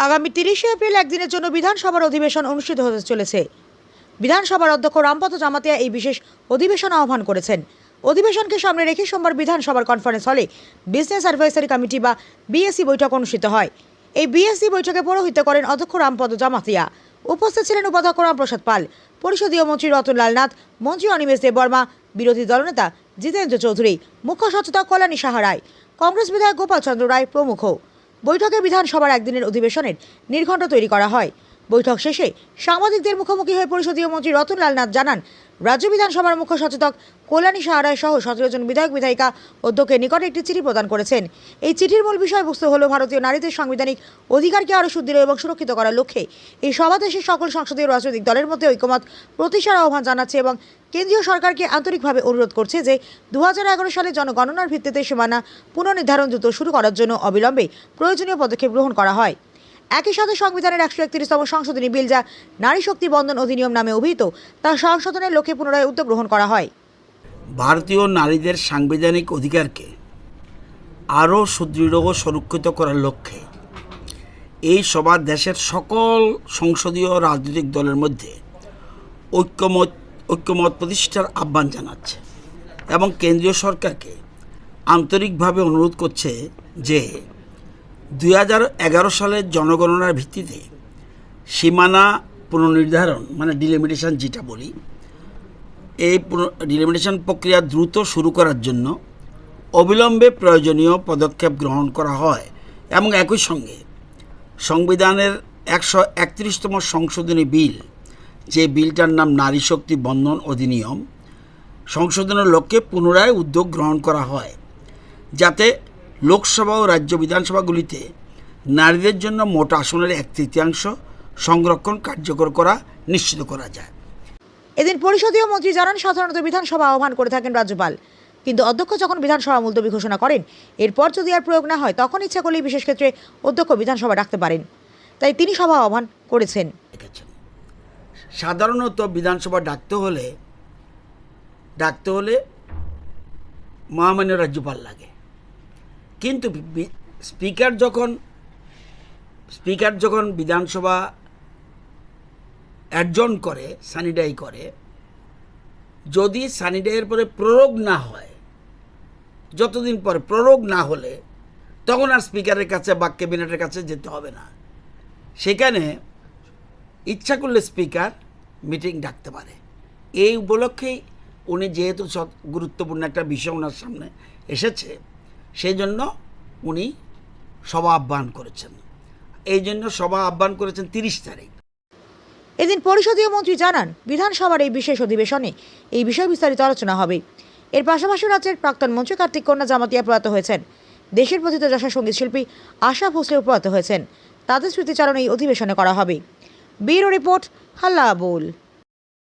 আগামী 30শে এপ্রিল একদিনের জন্য বিধানসভার অধিবেশন অনুষ্ঠিত হতে চলেছে। বিধানসভার অধ্যক্ষ রামপদ জামাতিয়া এই বিশেষ অধিবেশন আহ্বান করেছেন। অধিবেশনকে সামনে রেখে সোমবার বিধানসভার কনফারেন্স হলে বিজনেস অ্যাডভাইসারি কমিটি বা বিএসসি বৈঠক অনুষ্ঠিত হয়। এই বিএসসি বৈঠকে পৌরোহিত্য করেন অধ্যক্ষ রামপদ জামাতিয়া। উপস্থিত ছিলেন উপাধ্যক্ষ রামপ্রসাদ পাল, পরিষদীয় মন্ত্রী রতনলাল নাথ, মন্ত্রী অনিমেষ দেববর্মা, বিরোধী দলনেতা জিতেন্দ্র চৌধুরী, মুখ্য সচেতক কল্যাণী সাহা রায়, কংগ্রেস বিধায়ক গোপাল চন্দ্র রায় প্রমুখ। বৈঠকে বিধানসভার একদিনের অধিবেশনের নির্ঘণ্ট তৈরি করা হয়। বৈঠক শেষে সাংবাদিকদের মুখোমুখি হয়ে পরিষদীয় মন্ত্রী রতনলাল নাথ জানান, রাজ্য বিধানসভার মুখ্য সচেতক কল্যাণী সাহা রায় সহ 17 জন বিধায়ক বিধায়িকা অধ্যক্ষের নিকটে একটি চিঠি প্রদান করেছেন। এই চিঠির মূল বিষয়বস্তু হল ভারতীয় নারীদের সাংবিধানিক অধিকারকে আরও সুদৃঢ় এবং সুরক্ষিত করার লক্ষ্যে এই সভা দেশের সকল সংসদীয় রাজনৈতিক দলের মধ্যে ঐকমত্য প্রতিষ্ঠার আহ্বান জানাচ্ছে এবং কেন্দ্রীয় সরকারকে আন্তরিকভাবে অনুরোধ করছে যে 2011 সালে জনগণনার ভিত্তিতে সীমানা পুনর্নির্ধারণ দ্রুত শুরু করার জন্য অবিলম্বে প্রয়োজনীয় পদক্ষেপ গ্রহণ করা হয়। একই সাথে সংবিধানের 131তম সংশোধনী বিল, যা নারী শক্তি বন্ধন অধিনিয়ম নামে অভিহিত, তা সংশোধনের লক্ষ্যে পুনরায় উদ্যোগ গ্রহণ করা হয়। ভারতীয় নারীদের সাংবিধানিক অধিকারকে আরও সুদৃঢ় ও সুরক্ষিত করার লক্ষ্যে এই সভা দেশের সকল সংসদীয় রাজনৈতিক দলের মধ্যে ঐক্যমত প্রতিষ্ঠার আহ্বান জানাচ্ছে এবং কেন্দ্রীয় সরকারকে আন্তরিকভাবে অনুরোধ করছে যে 2011 সালের জনগণনার ভিত্তিতে সীমানা পুনর্নির্ধারণ মানে ডিলিমিটেশন যেটা বলি, এই ডিলিমিটেশন প্রক্রিয়া দ্রুত শুরু করার জন্য অবিলম্বে প্রয়োজনীয় পদক্ষেপ গ্রহণ করা হয় এবং একই সঙ্গে সংবিধানের 131তম সংশোধনী বিল, যে বিলটার নাম নারী শক্তি বন্ধন অধিনিয়ম, সংশোধনের লক্ষ্যে পুনরায় উদ্যোগ গ্রহণ করা হয়, যাতে লোকসভা ও রাজ্য বিধানসভাগুলিতে নারীদের জন্য মোট আসনের 1/3 সংরক্ষণ কার্যকর করা নিশ্চিত করা যায়। এদিন পরিষদীয় মন্ত্রী জানান, সাধারণত বিধানসভা আহ্বান করে থাকেন রাজ্যপাল, কিন্তু অধ্যক্ষ যখন বিধানসভা মুলতবি ঘোষণা করেন, এরপর যদি আর প্রয়োগ না হয় তখন ইচ্ছা করলেই বিশেষ ক্ষেত্রে অধ্যক্ষ বিধানসভা ডাকতে পারেন। তাই তিনি সভা আহ্বান করেছেন। সাধারণত বিধানসভা ডাকতে হলে মহামান্য রাজ্যপাল লাগে, কিন্তু স্পিকার যখন বিধানসভা অ্যাডজর্ন করে, সানিডাই করে, যদি সানিডাইয়ের পরে প্রয়োগ না হয়, যতদিন পরে প্রয়োগ না হলে তখন আর স্পিকারের কাছে বা ক্যাবিনেটের কাছে যেতে হবে না। সেখানে ইচ্ছা করলে স্পিকার মিটিং ডাকতে পারে। এই উপলক্ষেই উনি যেহেতু গুরুত্বপূর্ণ একটা বিষয় ওনার সামনে এসেছে, সেই জন্য উনি সভা আহ্বান করেছেন। এই জন্য সভা আহ্বান করেছেন 30 তারিখ। এদিন পরিষদীয় মন্ত্রী জানান, বিধানসভার এই বিশেষ অধিবেশনে এই বিষয়ে বিস্তারিত আলোচনা হবে। এর পাশাপাশি রাজ্যের প্রাক্তন মন্ত্রী কার্তিক কন্যা জামাতিয়া প্রয়াত হয়েছেন। দেশের প্রথিত যশা সঙ্গীত শিল্পী আশা ভোসলেও প্রয়াত হয়েছেন। তাদের স্মৃতিচারণ এই অধিবেশনে করা হবে। ব্যুরো রিপোর্ট, হাল্লা বোল।